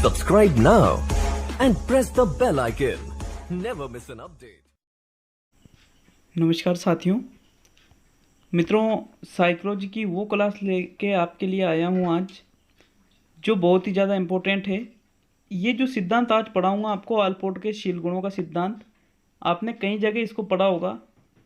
Subscribe now and press the bell icon. Never miss an update. नमस्कार साथियों, मित्रों, psychology की वो क्लास लेके आपके लिए आया हूँ आज, जो बहुत ही ज़्यादा इम्पोर्टेंट है। ये जो सिद्धांत आज पढ़ाऊँगा आपको, आलपोर्ट के शील गुणों का सिद्धांत, आपने कई जगह इसको पढ़ा होगा,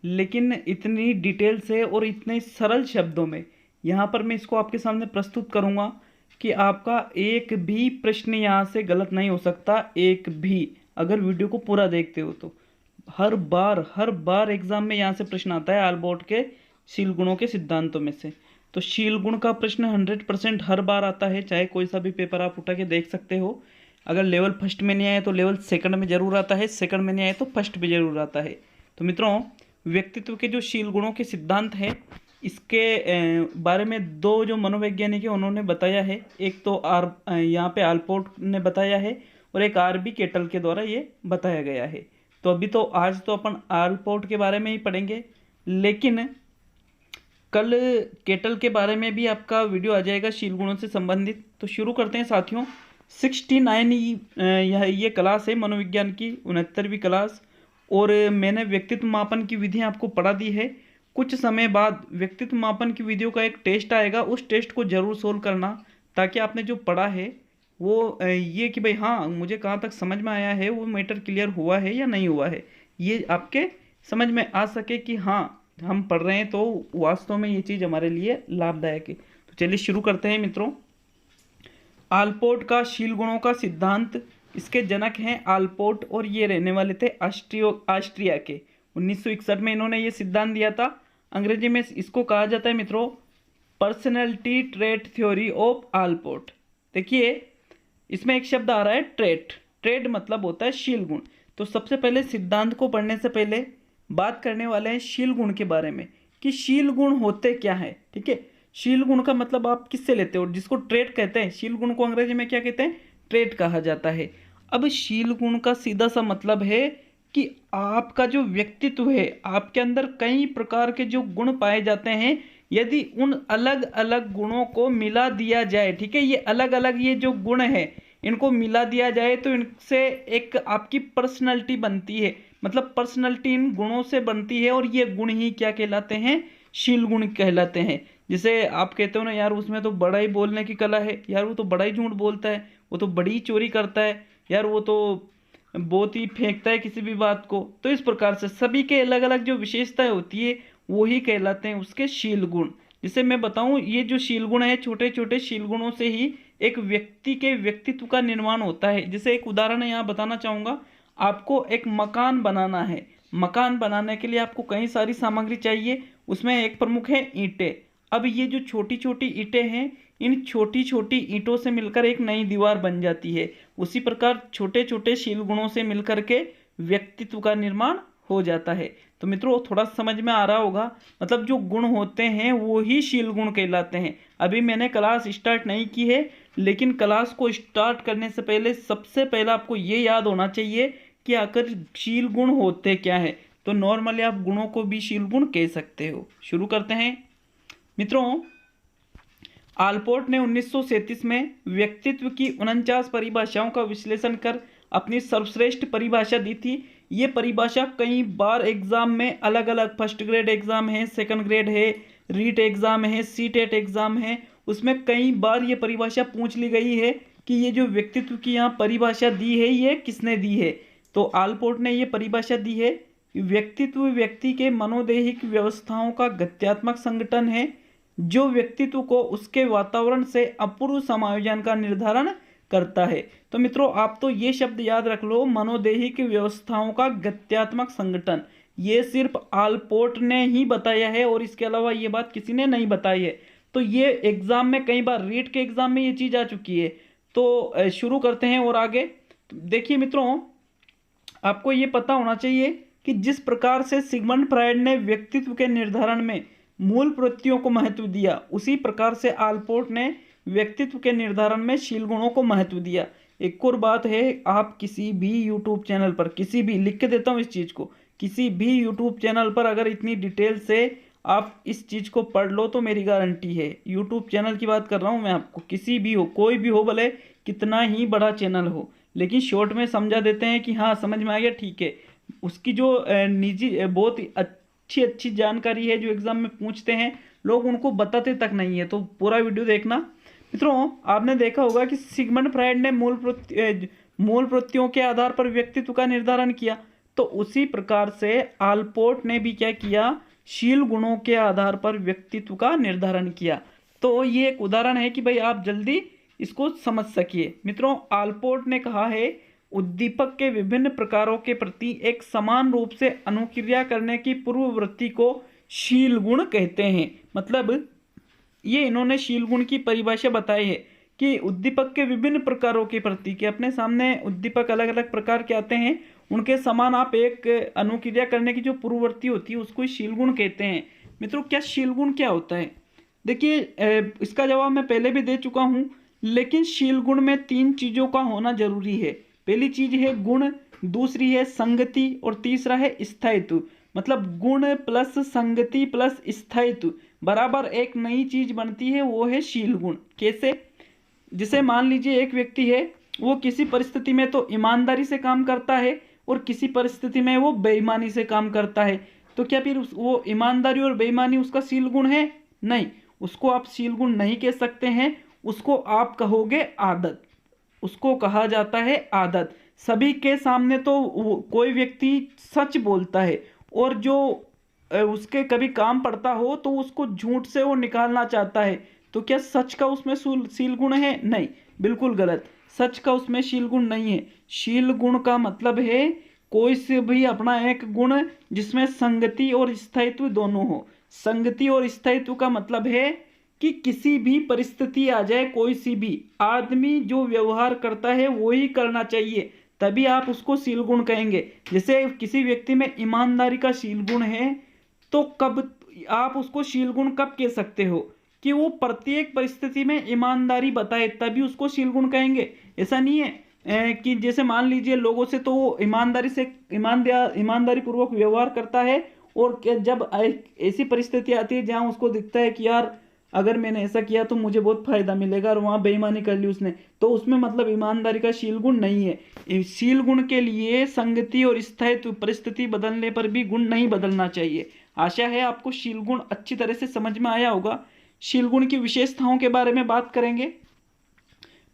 लेकिन इतनी डिटेल से और इतने सरल शब्दों में यहाँ पर मैं इसको आपके सामने प्रस्तुत करूँगा कि आपका एक भी प्रश्न यहाँ से गलत नहीं हो सकता। एक भी, अगर वीडियो को पूरा देखते हो तो हर बार एग्जाम में यहाँ से प्रश्न आता है आलपोर्ट के शील गुणों के सिद्धांतों में से। तो शील गुण का प्रश्न 100% हर बार आता है, चाहे कोई सा भी पेपर आप उठा के देख सकते हो। अगर लेवल फर्स्ट में नहीं आया तो लेवल सेकंड में जरूर आता है, सेकंड में नहीं आया तो फर्स्ट में जरूर आता है। तो मित्रों, व्यक्तित्व के जो शील गुणों के सिद्धांत है, इसके बारे में दो जो मनोवैज्ञानिक है उन्होंने बताया है। एक तो यहाँ पे आलपोर्ट ने बताया है और एक आर बी केटल के द्वारा ये बताया गया है। तो अभी तो आज तो अपन आलपोर्ट के बारे में ही पढ़ेंगे, लेकिन कल केटल के बारे में भी आपका वीडियो आ जाएगा शील गुणों से संबंधित। तो शुरू करते हैं साथियों। 69 ये क्लास है मनोविज्ञान की, 69वीं क्लास, और मैंने व्यक्तित्व मापन की विधियाँ आपको पढ़ा दी है। कुछ समय बाद व्यक्तित्व मापन की विधियों का एक टेस्ट आएगा, उस टेस्ट को जरूर सोल्व करना, ताकि आपने जो पढ़ा है वो ये कि भाई हाँ, मुझे कहाँ तक समझ में आया है, वो मैटर क्लियर हुआ है या नहीं हुआ है, ये आपके समझ में आ सके कि हाँ हम पढ़ रहे हैं तो वास्तव में ये चीज़ हमारे लिए लाभदायक है। तो चलिए शुरू करते हैं मित्रों। आलपोर्ट का शील गुणों का सिद्धांत, इसके जनक हैं आलपोर्ट, और ये रहने वाले थे ऑस्ट्रिया के। 1961 में इन्होंने ये सिद्धांत दिया था। अंग्रेजी में इसको कहा जाता है मित्रों personality trait theory of Allport. देखिए इसमें एक शब्द आ रहा है ट्रेट। ट्रेट मतलब होता है शील गुण। तो सबसे पहले सिद्धांत को पढ़ने से पहले बात करने वाले हैं शील गुण के बारे में कि शील गुण होते क्या है। ठीक है, शील गुण का मतलब आप किससे लेते हो, जिसको ट्रेट कहते हैं। शील गुण को अंग्रेजी में क्या कहते हैं, ट्रेट कहा जाता है। अब शील गुण का सीधा सा मतलब है कि आपका जो व्यक्तित्व है, आपके अंदर कई प्रकार के जो गुण पाए जाते हैं, यदि उन अलग अलग गुणों को मिला दिया जाए, ठीक है, ये अलग अलग ये जो गुण है इनको मिला दिया जाए तो इनसे एक आपकी पर्सनैलिटी बनती है। मतलब पर्सनैलिटी इन गुणों से बनती है, और ये गुण ही क्या कहलाते हैं, शील गुण कहलाते हैं। जैसे आप कहते हो ना, यार उसमें तो बड़ा ही बोलने की कला है, यार वो तो बड़ा ही झूठ बोलता है, वो तो बड़ी ही चोरी करता है, यार वो तो बहुत ही फेंकता है किसी भी बात को। तो इस प्रकार से सभी के अलग अलग जो विशेषताएं होती है वो ही कहलाते हैं उसके शील गुण। जिसे मैं बताऊं, ये जो शील गुण है, छोटे छोटे शील गुणों से ही एक व्यक्ति के व्यक्तित्व का निर्माण होता है। जैसे एक उदाहरण यहाँ बताना चाहूँगा, आपको एक मकान बनाना है। मकान बनाने के लिए आपको कई सारी सामग्री चाहिए, उसमें एक प्रमुख है ईंटें। अब ये जो छोटी छोटी ईंटें हैं, इन छोटी छोटी ईंटों से मिलकर एक नई दीवार बन जाती है। उसी प्रकार छोटे छोटे शील गुणों से मिलकर के व्यक्तित्व का निर्माण हो जाता है। तो मित्रों थोड़ा समझ में आ रहा होगा, मतलब जो गुण होते हैं वो ही शील गुण कहलाते हैं। अभी मैंने क्लास स्टार्ट नहीं की है, लेकिन क्लास को स्टार्ट करने से पहले सबसे पहले आपको ये याद होना चाहिए कि आखिर शील गुण होते क्या है। तो नॉर्मली आप गुणों को भी शील गुण कह सकते हो। शुरू करते हैं मित्रों। आलपोर्ट ने 1937 में व्यक्तित्व की 49 परिभाषाओं का विश्लेषण कर अपनी सर्वश्रेष्ठ परिभाषा दी थी। ये परिभाषा कई बार एग्जाम में अलग अलग, फर्स्ट ग्रेड एग्जाम है, सेकंड ग्रेड है, रीट एग्जाम है, सीटेट एग्जाम है, उसमें कई बार ये परिभाषा पूछ ली गई है कि ये जो व्यक्तित्व की यहाँ परिभाषा दी है ये किसने दी है। तो आलपोर्ट ने ये परिभाषा दी है, व्यक्तित्व व्यक्ति के मनोदैहिक व्यवस्थाओं का गत्यात्मक संगठन है, जो व्यक्तित्व को उसके वातावरण से अपूर्व समायोजन का निर्धारण करता है। तो मित्रों आप तो ये शब्द याद रख लो, मनोदैहिक व्यवस्थाओं का गत्यात्मक संगठन, ये सिर्फ आलपोर्ट ने ही बताया है और इसके अलावा ये बात किसी ने नहीं बताई है। तो ये एग्जाम में कई बार, रीट के एग्जाम में ये चीज आ चुकी है। तो शुरू करते हैं और आगे देखिए मित्रों, आपको ये पता होना चाहिए कि जिस प्रकार से सिगमंड फ्रायड ने व्यक्तित्व के निर्धारण में मूल प्रवृत्तियों को महत्व दिया, उसी प्रकार से आलपोर्ट ने व्यक्तित्व के निर्धारण में शील गुणों को महत्व दिया। एक और बात है, आप किसी भी यूट्यूब चैनल पर, किसी भी, लिख के देता हूँ इस चीज़ को, किसी भी यूट्यूब चैनल पर अगर इतनी डिटेल से आप इस चीज़ को पढ़ लो तो मेरी गारंटी है। यूट्यूब चैनल की बात कर रहा हूँ मैं आपको, किसी भी हो, कोई भी हो, भले कितना ही बड़ा चैनल हो, लेकिन शॉर्ट में समझा देते हैं कि हाँ समझ में आ गया, ठीक है। उसकी जो निजी बहुत ही अच्छी अच्छी जानकारी है जो एग्ज़ाम में पूछते हैं, लोग उनको बताते तक नहीं है। तो पूरा वीडियो देखना। मित्रों, आपने देखा होगा कि सिगमंड फ्रायड ने मूल प्रवृत्तियों के आधार पर व्यक्तित्व का निर्धारण किया, तो उसी प्रकार से आलपोर्ट ने भी क्या किया, शील गुणों के आधार पर व्यक्तित्व का निर्धारण किया। तो ये एक उदाहरण है कि भाई आप जल्दी इसको समझ सकिए। मित्रों, आलपोर्ट ने कहा है उद्दीपक के विभिन्न प्रकारों के प्रति एक समान रूप से अनुक्रिया करने की पूर्ववृत्ति को शील गुण कहते हैं। मतलब ये इन्होंने शील गुण की परिभाषा बताई है कि उद्दीपक के विभिन्न प्रकारों के प्रति, कि अपने सामने उद्दीपक अलग अलग प्रकार के आते हैं, उनके समान आप एक अनुक्रिया करने की जो पूर्ववर्ती होती है उसको शील गुण कहते हैं। मित्रों, क्या शील गुण क्या होता है? देखिए, इसका जवाब मैं पहले भी दे चुका हूँ, लेकिन शील गुण में 3 चीज़ों का होना जरूरी है। पहली चीज है गुण, दूसरी है संगति और तीसरा है स्थायित्व। मतलब गुण प्लस संगति प्लस स्थायित्व बराबर एक नई चीज बनती है, वो है शील गुण। कैसे? जिसे मान लीजिए एक व्यक्ति है, वो किसी परिस्थिति में तो ईमानदारी से काम करता है और किसी परिस्थिति में वो बेईमानी से काम करता है, तो क्या फिर वो ईमानदारी और बेईमानी उसका शील गुण है? नहीं, उसको आप शील गुण नहीं कह सकते हैं, उसको आप कहोगे आदत। उसको कहा जाता है आदत। सभी के सामने तो कोई व्यक्ति सच बोलता है, और जो उसके कभी काम पड़ता हो तो उसको झूठ से वो निकालना चाहता है, तो क्या सच का उसमें शील गुण है? नहीं, बिल्कुल गलत। सच का उसमें शील गुण नहीं है। शील गुण का मतलब है कोई से भी अपना एक गुण जिसमें संगति और स्थायित्व दोनों हो। संगति और स्थायित्व का मतलब है कि किसी भी परिस्थिति आ जाए, कोई सी भी, आदमी जो व्यवहार करता है वो ही करना चाहिए, तभी आप उसको शील गुण कहेंगे। जैसे किसी व्यक्ति में ईमानदारी का शील गुण है, तो कब आप उसको शील गुण कब कह सकते हो? कि वो प्रत्येक परिस्थिति में ईमानदारी बताए, तभी उसको शील गुण कहेंगे। ऐसा नहीं है कि जैसे मान लीजिए लोगों से तो वो ईमानदारी पूर्वक व्यवहार करता है, और जब ऐसी परिस्थिति आती है जहां उसको दिखता है कि यार अगर मैंने ऐसा किया तो मुझे बहुत फायदा मिलेगा, और वहां बेईमानी कर ली उसने, तो उसमें मतलब ईमानदारी का शील गुण नहीं है। शील गुण के लिए संगति और स्थायित्व, परिस्थिति बदलने पर भी गुण नहीं बदलना चाहिए। आशा है आपको शील गुण अच्छी तरह से समझ में आया होगा। शील गुण की विशेषताओं के बारे में बात करेंगे।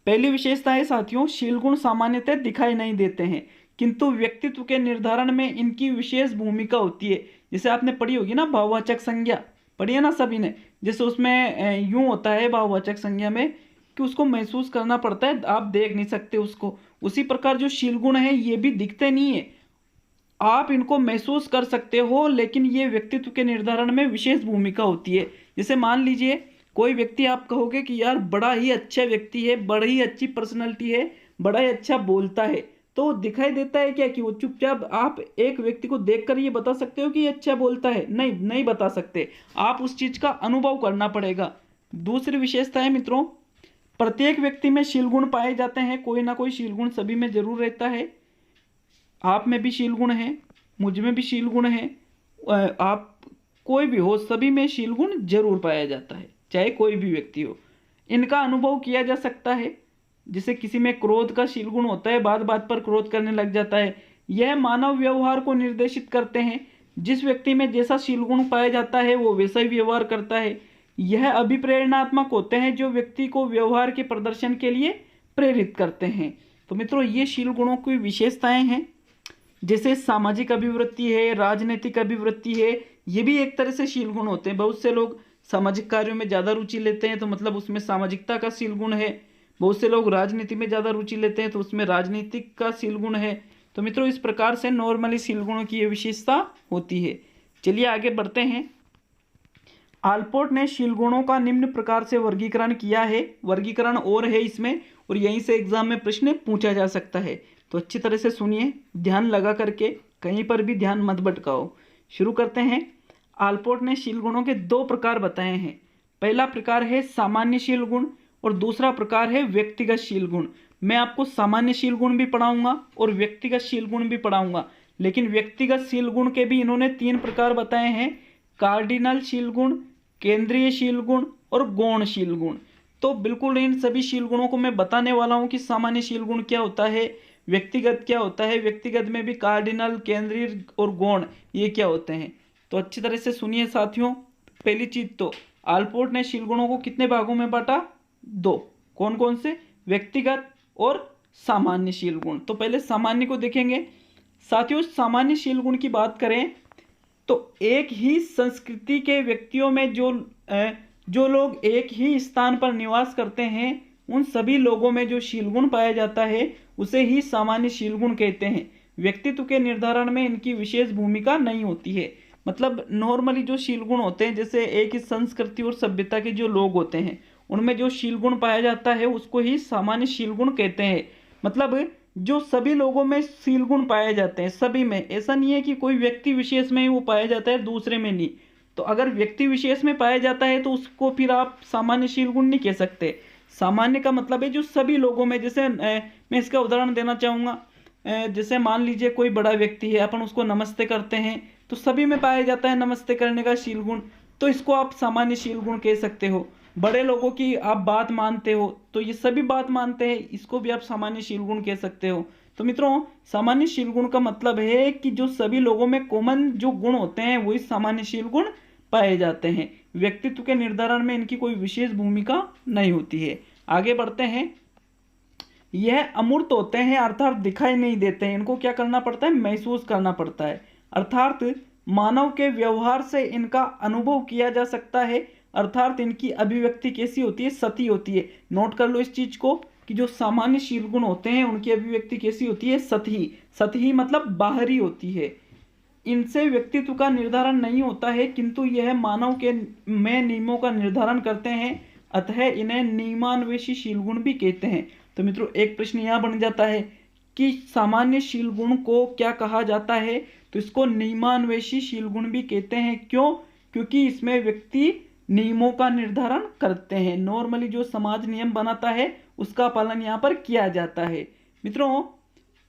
पहली विशेषता है साथियों, शील गुण सामान्यतः दिखाई नहीं देते हैं, किंतु व्यक्तित्व के निर्धारण में इनकी विशेष भूमिका होती है। जैसे आपने पढ़ी होगी ना भाववाचक संज्ञा, पढ़ी है ना सभी ने? जैसे उसमें यूं होता है भाववाचक संज्ञा में कि उसको महसूस करना पड़ता है, आप देख नहीं सकते उसको। उसी प्रकार जो शील गुण है ये भी दिखते नहीं है, आप इनको महसूस कर सकते हो, लेकिन ये व्यक्तित्व के निर्धारण में विशेष भूमिका होती है। जैसे मान लीजिए कोई व्यक्ति, आप कहोगे कि यार बड़ा ही अच्छा व्यक्ति है, बड़ी ही अच्छी पर्सनैलिटी है, बड़ा ही अच्छा बोलता है, तो दिखाई देता है क्या कि वो चुपचाप? आप एक व्यक्ति को देखकर ये बता सकते हो कि ये अच्छा बोलता है? नहीं, नहीं बता सकते। आप उस चीज का अनुभव करना पड़ेगा। दूसरी विशेषता है मित्रों, प्रत्येक व्यक्ति में शील गुण पाए जाते हैं, कोई ना कोई शील गुण सभी में जरूर रहता है। आप में भी शील गुण है, मुझ में भी शील गुण है, आप कोई भी हो, सभी में शील गुण जरूर पाया जाता है, चाहे कोई भी व्यक्ति हो। इनका अनुभव किया जा सकता है। जैसे किसी में क्रोध का शील गुण होता है, बात बात पर क्रोध करने लग जाता है, यह मानव व्यवहार को निर्देशित करते हैं। जिस व्यक्ति में जैसा शील गुण पाया जाता है वो वैसा ही व्यवहार करता है। यह अभिप्रेरणात्मक होते हैं, जो व्यक्ति को व्यवहार के प्रदर्शन के लिए प्रेरित करते हैं। तो मित्रों, ये शील गुणों की विशेषताएं हैं। जैसे सामाजिक अभिवृत्ति है, राजनीतिक अभिवृत्ति है, ये भी एक तरह से शील गुण होते हैं। बहुत से लोग सामाजिक कार्यों में ज़्यादा रुचि लेते हैं, तो मतलब उसमें सामाजिकता का शील गुण है। बहुत से लोग राजनीति में ज़्यादा रुचि लेते हैं, तो उसमें राजनीतिक का शील गुण है। तो मित्रों, इस प्रकार से नॉर्मली शील गुणों की ये विशेषता होती है। चलिए आगे बढ़ते हैं। आलपोर्ट ने शील गुणों का निम्न प्रकार से वर्गीकरण किया है। वर्गीकरण और है इसमें, और यहीं से एग्जाम में प्रश्न पूछा जा सकता है, तो अच्छी तरह से सुनिए, ध्यान लगा करके, कहीं पर भी ध्यान मत भटकाओ। शुरू करते हैं। आलपोर्ट ने शील गुणों के 2 प्रकार बताए हैं। पहला प्रकार है सामान्य शील गुण, और दूसरा प्रकार है व्यक्तिगत शील गुण। मैं आपको सामान्य शील गुण भी पढ़ाऊंगा और व्यक्तिगत शील गुण भी पढ़ाऊंगा, लेकिन व्यक्तिगत शील गुण के भी इन्होंने 3 प्रकार बताए हैं। कार्डिनल शील गुण, केंद्रीय शील गुण और गौण शील गुण। तो बिल्कुल इन सभी शील गुणों को मैं बताने वाला हूं कि सामान्य शील गुण क्या होता है, व्यक्तिगत क्या होता है, व्यक्तिगत में भी कार्डिनल, केंद्रीय और गौण ये क्या होते हैं। तो अच्छी तरह से सुनिए साथियों। पहली चीज तो आलपोर्ट ने शील गुणों को कितने भागों में बांटा? 2। कौन कौन से? व्यक्तिगत और सामान्य शील गुण। तो पहले सामान्य को देखेंगे साथियों। सामान्य शील गुण की बात करें तो एक ही संस्कृति के व्यक्तियों में जो लोग एक ही स्थान पर निवास करते हैं उन सभी लोगों में जो शील गुण पाया जाता है उसे ही सामान्य शील गुण कहते हैं। व्यक्तित्व के निर्धारण में इनकी विशेष भूमिका नहीं होती है। मतलब नॉर्मली जो शील गुण होते हैं, जैसे एक ही संस्कृति और सभ्यता के जो लोग होते हैं उनमें जो शील गुण पाया जाता है उसको ही सामान्य शील गुण कहते हैं। मतलब जो सभी लोगों में शील गुण पाए जाते हैं, सभी में, ऐसा नहीं है कि कोई व्यक्ति विशेष में ही वो पाया जाता है दूसरे में नहीं। तो अगर व्यक्ति विशेष में पाया जाता है तो उसको फिर आप सामान्य शील गुण नहीं कह सकते। सामान्य का मतलब है जो सभी लोगों में, जैसे मैं इसका उदाहरण देना चाहूँगा। जैसे मान लीजिए कोई बड़ा व्यक्ति है, अपन उसको नमस्ते करते हैं तो सभी में पाया जाता है नमस्ते करने का शील गुण, तो इसको आप सामान्य शील गुण कह सकते हो। बड़े लोगों की आप बात मानते हो तो ये सभी बात मानते हैं, इसको भी आप सामान्य शील गुण कह सकते हो। तो मित्रों सामान्य शील गुण का मतलब है कि जो सभी लोगों में कॉमन जो गुण होते हैं वही सामान्य शील गुण पाए जाते हैं। व्यक्तित्व के निर्धारण में इनकी कोई विशेष भूमिका नहीं होती है। आगे बढ़ते हैं। यह अमूर्त होते हैं अर्थात दिखाई नहीं देते हैं। इनको क्या करना पड़ता है? महसूस करना पड़ता है। अर्थात मानव के व्यवहार से इनका अनुभव किया जा सकता है। अर्थात इनकी अभिव्यक्ति कैसी होती है? सती होती है। नोट कर लो इस चीज को कि जो सामान्य शील गुण होते हैं उनकी अभिव्यक्ति कैसी होती है? सतही। सतही मतलब बाहरी होती है। इनसे व्यक्तित्व का निर्धारण नहीं होता है किंतु यह मानव के में नियमों का निर्धारण करते हैं, अतः इन्हें नियमान्वेषी शील गुण भी कहते हैं। तो मित्रों एक प्रश्न यह बन जाता है कि सामान्य शील गुण को क्या कहा जाता है? तो इसको नियमान्वेषी शील गुण भी कहते हैं। क्यों? क्योंकि इसमें व्यक्ति नियमों का निर्धारण करते हैं। नॉर्मली जो समाज नियम बनाता है उसका पालन यहाँ पर किया जाता है। मित्रों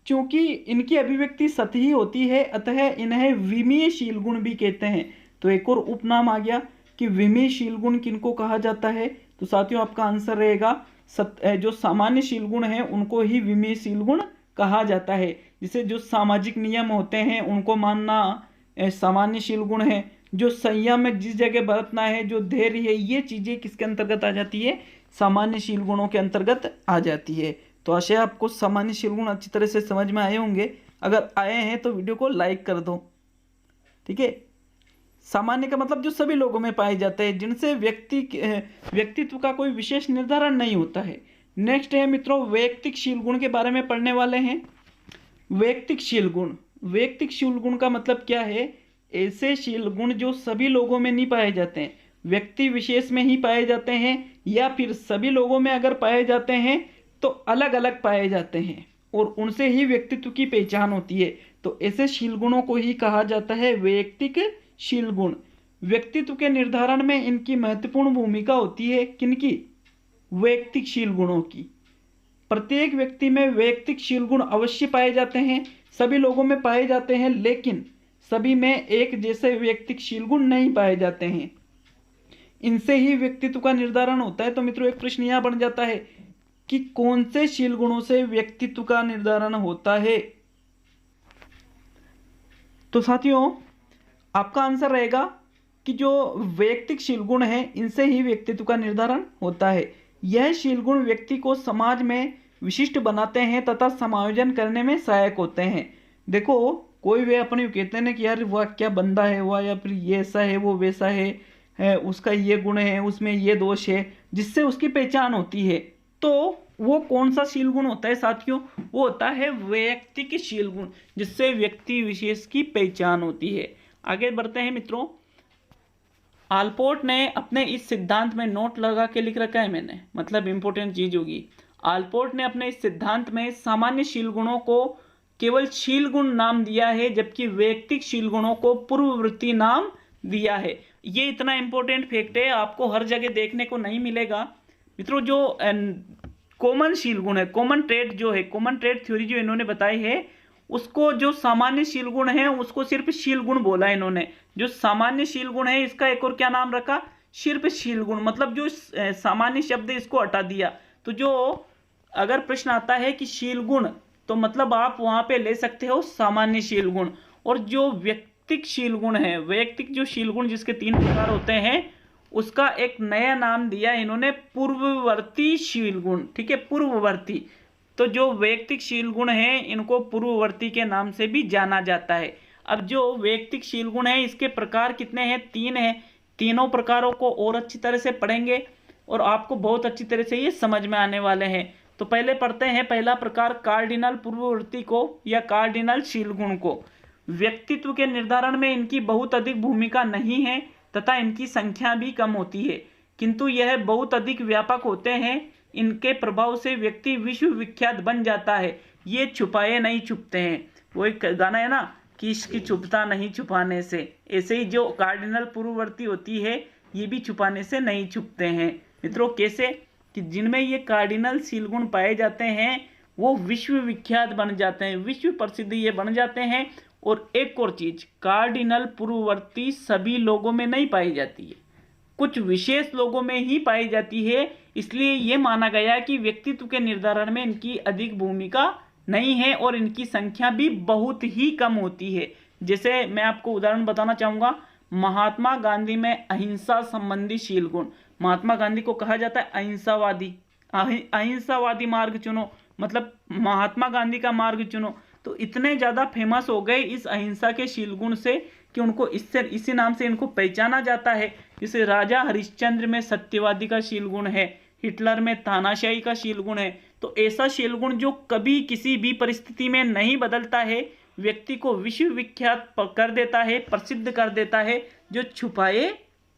क्योंकि इनकी अभिव्यक्ति सतही होती है अतः इन्हें विमीय शील गुण भी कहते हैं। तो एक और उपनाम आ गया कि विमीय शील गुण किनको कहा जाता है? तो साथियों आपका आंसर रहेगा जो सामान्य शील गुण है उनको ही विमीय शील गुण कहा जाता है। जिसे जो सामाजिक नियम होते हैं उनको मानना सामान्य शील गुण है। जो संयम में जिस जगह बरतना है, जो धैर्य है, ये चीजें किसके अंतर्गत आ जाती है? सामान्य शील गुणों के अंतर्गत आ जाती है। तो आशा है आपको सामान्य शील गुण अच्छी तरह से समझ में आए होंगे। अगर आए हैं तो वीडियो को लाइक कर दो, ठीक है। सामान्य का मतलब जो सभी लोगों में पाए जाते हैं, जिनसे व्यक्तित्व का कोई विशेष निर्धारण नहीं होता है। नेक्स्ट है मित्रों वैयक्तिक शील गुण के बारे में पढ़ने वाले हैं। वैयक्तिक शील गुण, वैयक्तिक शील गुण का मतलब क्या है? ऐसे शील गुण जो सभी लोगों में नहीं पाए जाते हैं, व्यक्ति विशेष में ही पाए जाते हैं, या फिर सभी लोगों में अगर पाए जाते हैं तो अलग अलग पाए जाते हैं और उनसे ही व्यक्तित्व की पहचान होती है। तो ऐसे शील गुणों को ही कहा जाता है वैयक्तिक शील गुण। व्यक्तित्व के निर्धारण में इनकी महत्वपूर्ण भूमिका होती है। किनकी? वैयक्तिक शील गुणों की। प्रत्येक व्यक्ति में वैयक्तिक शील गुण अवश्य पाए जाते हैं, सभी लोगों में पाए जाते हैं, लेकिन सभी में एक जैसे वैयक्तिक शील गुण नहीं पाए जाते हैं। इनसे ही व्यक्तित्व का निर्धारण होता है। तो मित्रों एक प्रश्न यह बन जाता है कि कौन से शील गुणों से व्यक्तित्व का निर्धारण होता है? तो साथियों आपका आंसर रहेगा कि जो वैयक्तिक शील गुण है इनसे ही व्यक्तित्व का निर्धारण होता है। यह शील गुण व्यक्ति को समाज में विशिष्ट बनाते हैं तथा समायोजन करने में सहायक होते हैं। देखो कोई वे अपने कहते हैं ना कि यार वह क्या बंदा है वह, या फिर ये ऐसा है वो वैसा है, उसका ये गुण है, उसमें ये दोष है, जिससे उसकी पहचान होती है। तो वो कौन सा शील गुण होता है साथियों? वो होता है वैयक्तिक शील गुण, जिससे व्यक्ति विशेष की पहचान होती है। आगे बढ़ते हैं मित्रों। आलपोर्ट ने अपने इस सिद्धांत में नोट लगा के लिख रखा है मैंने, मतलब इंपॉर्टेंट चीज होगी। आलपोर्ट ने अपने इस सिद्धांत में सामान्य शील गुणों को केवल शील गुण नाम दिया है, जबकि वैयक्तिक शील गुणों को पूर्ववृत्ति नाम दिया है। ये इतना इंपॉर्टेंट फैक्ट है, आपको हर जगह देखने को नहीं मिलेगा मित्रों। जो कॉमन शील गुण है, कॉमन ट्रेड जो है, कॉमन ट्रेड थ्योरी जो इन्होंने बताई है, उसको जो सामान्य शील गुण है उसको सिर्फ शील गुण बोला इन्होंने, जो सामान्य शील गुण है इसका एक और क्या नाम रखा, सिर्फ शील गुण, मतलब जो सामान्य शब्द है इसको हटा दिया। तो जो अगर प्रश्न आता है कि शील गुण, तो मतलब आप वहां पे ले सकते हो सामान्य शील गुण। और जो व्यक्तिक शील गुण है, वैयक्तिक जो शील गुण जिसके 3 प्रकार होते हैं, उसका एक नया नाम दिया इन्होंने, पूर्ववर्ती शील गुण। ठीक है, पूर्ववर्ती। तो जो वैयक्तिक शील गुण है इनको पूर्ववर्ती के नाम से भी जाना जाता है। अब जो वैयक्तिक शील गुण है इसके प्रकार कितने हैं, 3 हैं। तीनों प्रकारों को और अच्छी तरह से पढ़ेंगे और आपको बहुत अच्छी तरह से ये समझ में आने वाले हैं। तो पहले पढ़ते हैं पहला प्रकार, कार्डिनल पूर्ववर्ती को या कार्डिनल शील गुण को। व्यक्तित्व के निर्धारण में इनकी बहुत अधिक भूमिका नहीं है तथा इनकी संख्या भी कम होती है, किंतु यह बहुत अधिक व्यापक होते हैं। इनके प्रभाव से व्यक्ति विश्व विख्यात बन जाता है। ये छुपाए नहीं छुपते हैं। वो एक गाना है ना कि इसकी छुपता नहीं छुपाने से, ऐसे ही जो कार्डिनल पूर्ववर्ती होती है ये भी छुपाने से नहीं छुपते हैं। मित्रों कैसे, कि जिनमें ये कार्डिनल शील गुण पाए जाते हैं वो विश्व विख्यात बन जाते हैं, विश्व प्रसिद्ध ये बन जाते हैं। और एक और चीज, कार्डिनल पूर्ववर्ती सभी लोगों में नहीं पाई जाती है, कुछ विशेष लोगों में ही पाई जाती है। इसलिए ये माना गया कि व्यक्तित्व के निर्धारण में इनकी अधिक भूमिका नहीं है और इनकी संख्या भी बहुत ही कम होती है। जैसे मैं आपको उदाहरण बताना चाहूंगा, महात्मा गांधी में अहिंसा संबंधी शील गुण। महात्मा गांधी को कहा जाता है अहिंसावादी, अहिंसावादी मार्ग चुनो, मतलब महात्मा गांधी का मार्ग चुनो। तो इतने ज्यादा फेमस हो गए इस अहिंसा के शील गुण से कि उनको इससे इसी नाम से इनको पहचाना जाता है। जैसे राजा हरिश्चंद्र में सत्यवादी का शील गुण है, हिटलर में तानाशाही का शील गुण है। तो ऐसा शील गुण जो कभी किसी भी परिस्थिति में नहीं बदलता है, व्यक्ति को विश्व विख्यात कर देता है, प्रसिद्ध कर देता है, जो छुपाए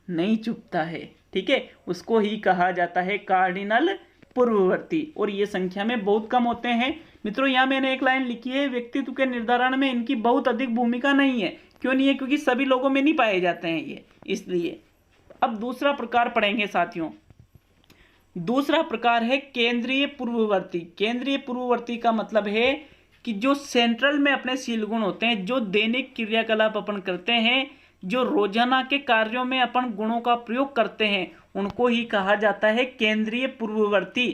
नहीं छुपता है। ठीक है, उसको ही कहा जाता है कार्डिनल पूर्ववर्ती। और ये संख्या में बहुत कम होते हैं। मित्रों यहाँ मैंने एक लाइन लिखी है, व्यक्तित्व के निर्धारण में इनकी बहुत अधिक भूमिका नहीं है। क्यों नहीं है, क्योंकि सभी लोगों में नहीं पाए जाते हैं ये, इसलिए। अब दूसरा प्रकार पढ़ेंगे साथियों। दूसरा प्रकार है केंद्रीय पूर्ववर्ती। केंद्रीय पूर्ववर्ती का मतलब है कि जो सेंट्रल में अपने शील गुण होते हैं, जो दैनिक क्रियाकलाप अपन करते हैं, जो रोजाना के कार्यों में अपन गुणों का प्रयोग करते हैं, उनको ही कहा जाता है केंद्रीय पूर्ववर्ती।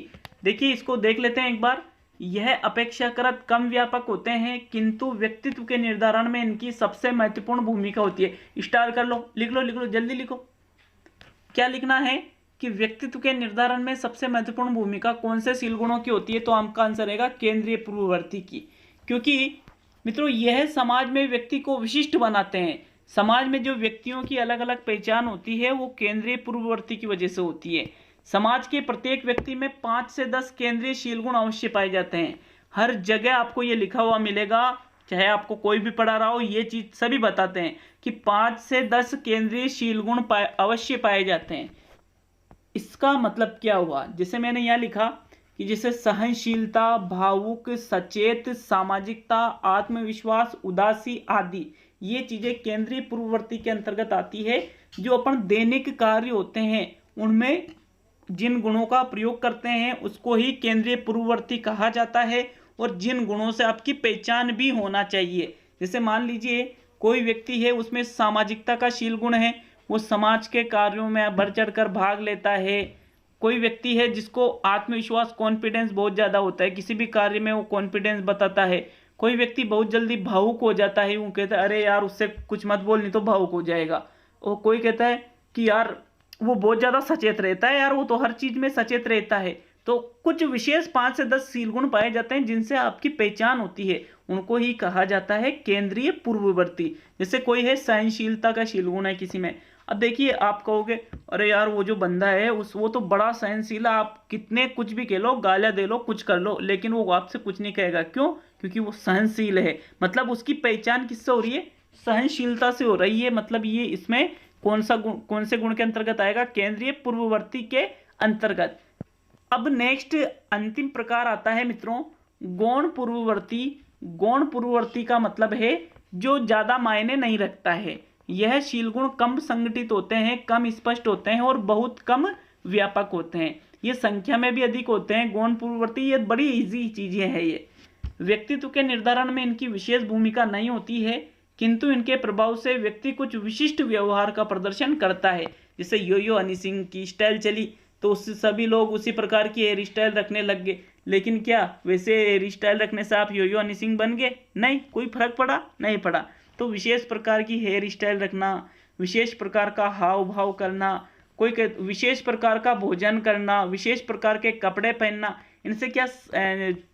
देखिए इसको देख लेते हैं एक बार। यह अपेक्षाकृत कम व्यापक होते हैं, किंतु व्यक्तित्व के निर्धारण में इनकी सबसे महत्वपूर्ण भूमिका होती है। स्टार कर लो, लिख लो लिख लो, जल्दी लिखो। क्या लिखना है कि व्यक्तित्व के निर्धारण में सबसे महत्वपूर्ण भूमिका कौन से शील गुणों की होती है, तो आपका आंसर रहेगा केंद्रीय पूर्ववर्ती की। क्योंकि मित्रों यह समाज में व्यक्ति को विशिष्ट बनाते हैं। समाज में जो व्यक्तियों की अलग अलग पहचान होती है वो केंद्रीय पूर्ववर्ती की वजह से होती है। समाज के प्रत्येक व्यक्ति में 5 से 10 केंद्रीय शील गुण अवश्य पाए जाते हैं। हर जगह आपको ये लिखा हुआ मिलेगा, चाहे आपको कोई भी पढ़ा रहा हो, ये चीज सभी बताते हैं कि 5 से 10 केंद्रीय शील गुण अवश्य पाए जाते हैं। इसका मतलब क्या हुआ, जैसे मैंने यहाँ लिखा कि जैसे सहनशीलता, भावुक, सचेत, सामाजिकता, आत्मविश्वास, उदासी आदि, ये चीजें केंद्रीय पूर्ववर्ती के अंतर्गत आती है। जो अपन दैनिक कार्य होते हैं उनमें जिन गुणों का प्रयोग करते हैं उसको ही केंद्रीय पूर्ववर्ती कहा जाता है, और जिन गुणों से आपकी पहचान भी होना चाहिए। जैसे मान लीजिए कोई व्यक्ति है, उसमें सामाजिकता का शील गुण है, वो समाज के कार्यों में बढ़ चढ़ कर भाग लेता है। कोई व्यक्ति है जिसको आत्मविश्वास, कॉन्फिडेंस बहुत ज़्यादा होता है, किसी भी कार्य में वो कॉन्फिडेंस बताता है। कोई व्यक्ति बहुत जल्दी भावुक हो जाता है, वो कहता है अरे यार उससे कुछ मत बोल नहीं तो भावुक हो जाएगा। और कोई कहता है कि यार वो बहुत ज़्यादा सचेत रहता है, यार वो तो हर चीज़ में सचेत रहता है। तो कुछ विशेष 5 से 10 शील गुण पाए जाते हैं जिनसे आपकी पहचान होती है, उनको ही कहा जाता है केंद्रीय पूर्ववर्ती। जैसे कोई है सहनशीलता का शील गुण है किसी में। अब देखिए आप कहोगे अरे यार वो जो बंदा है वो तो बड़ा सहनशील है, आप कितने कुछ भी कह लो, गालियां दे लो, कुछ कर लो, लेकिन वो आपसे कुछ नहीं कहेगा। क्यों? क्योंकि वो सहनशील है। मतलब उसकी पहचान किससे हो रही है? सहनशीलता से हो रही है। मतलब ये इसमें कौन से गुण के अंतर्गत आएगा? केंद्रीय पूर्ववर्ती के अंतर्गत। अब नेक्स्ट अंतिम प्रकार आता है मित्रों गौण पूर्ववर्ती। गौण पूर्ववर्ती का मतलब है जो ज्यादा मायने नहीं रखता है। यह शील गुण कम संगठित होते हैं, कम स्पष्ट होते हैं और बहुत कम व्यापक होते हैं। ये संख्या में भी अधिक होते हैं। गौण पूर्ववर्ती ये बड़ी इजी चीजें हैं। ये व्यक्तित्व के निर्धारण में इनकी विशेष भूमिका नहीं होती है, किंतु इनके प्रभाव से व्यक्ति कुछ विशिष्ट व्यवहार का प्रदर्शन करता है। जैसे यो यो हनी सिंह की स्टाइल चली तो उससे सभी लोग उसी प्रकार की हेयर स्टाइल रखने लग गए, लेकिन क्या वैसे हेयर स्टाइल रखने से आप यो यो हनी सिंह बन गए? नहीं, कोई फर्क पड़ा? नहीं पड़ा। तो विशेष प्रकार की हेयर स्टाइल रखना, विशेष प्रकार का हाव भाव करना, विशेष प्रकार का भोजन करना, विशेष प्रकार के कपड़े पहनना, इनसे क्या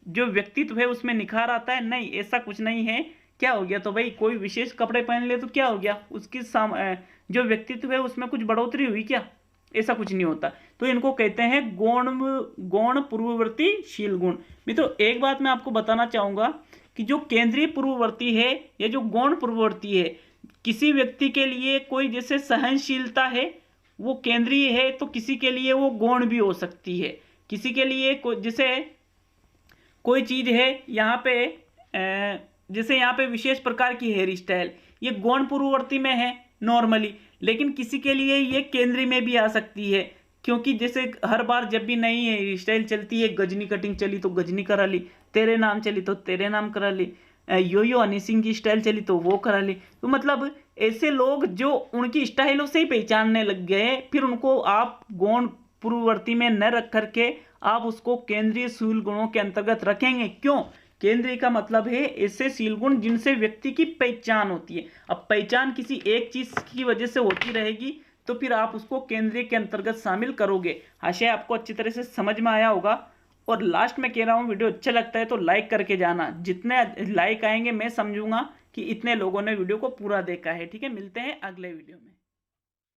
जो व्यक्तित्व है उसमें निखार आता है? नहीं, ऐसा कुछ नहीं है। क्या हो गया? तो भाई कोई विशेष कपड़े पहन ले तो क्या हो गया? उसकी जो व्यक्तित्व है उसमें कुछ बढ़ोतरी हुई क्या? ऐसा कुछ नहीं होता। तो इनको कहते हैं गौण पूर्ववर्तीशील गुण। मित्रों, एक बात मैं आपको बताना चाहूंगा कि जो केंद्रीय पूर्ववर्ती है या जो गौण पूर्ववर्ती है, किसी व्यक्ति के लिए कोई जैसे सहनशीलता है वो केंद्रीय है, तो किसी के लिए वो गौण भी हो सकती है। किसी के लिए जैसे कोई चीज है यहाँ पे जैसे यहाँ पे विशेष प्रकार की हेयर स्टाइल, ये गौण पूर्ववर्ती में है नॉर्मली, लेकिन किसी के लिए ये केंद्रीय में भी आ सकती है, क्योंकि जैसे हर बार जब भी नई हेयर स्टाइल चलती है, गजनी कटिंग चली तो गजनी करा ली, तेरे नाम चली तो तेरे नाम करा ली, यो यो हनी सिंह की स्टाइल चली तो वो करा ली। तो मतलब ऐसे लोग जो उनकी स्टाइलों से ही पहचानने लग गए, फिर उनको आप गौण पूर्ववर्ती में न रख करके आप उसको केंद्रीय शील गुणों के अंतर्गत रखेंगे। क्यों? केंद्रीय का मतलब है ऐसे शील गुण जिनसे व्यक्ति की पहचान होती है। अब पहचान किसी एक चीज की वजह से होती रहेगी तो फिर आप उसको केंद्रीय के अंतर्गत शामिल करोगे। आशा है आपको अच्छी तरह से समझ में आया होगा। और लास्ट में कह रहा हूँ, वीडियो अच्छा लगता है तो लाइक करके जाना। जितने लाइक आएंगे मैं समझूंगा कि इतने लोगों ने वीडियो को पूरा देखा है। ठीक है, मिलते हैं अगले वीडियो में।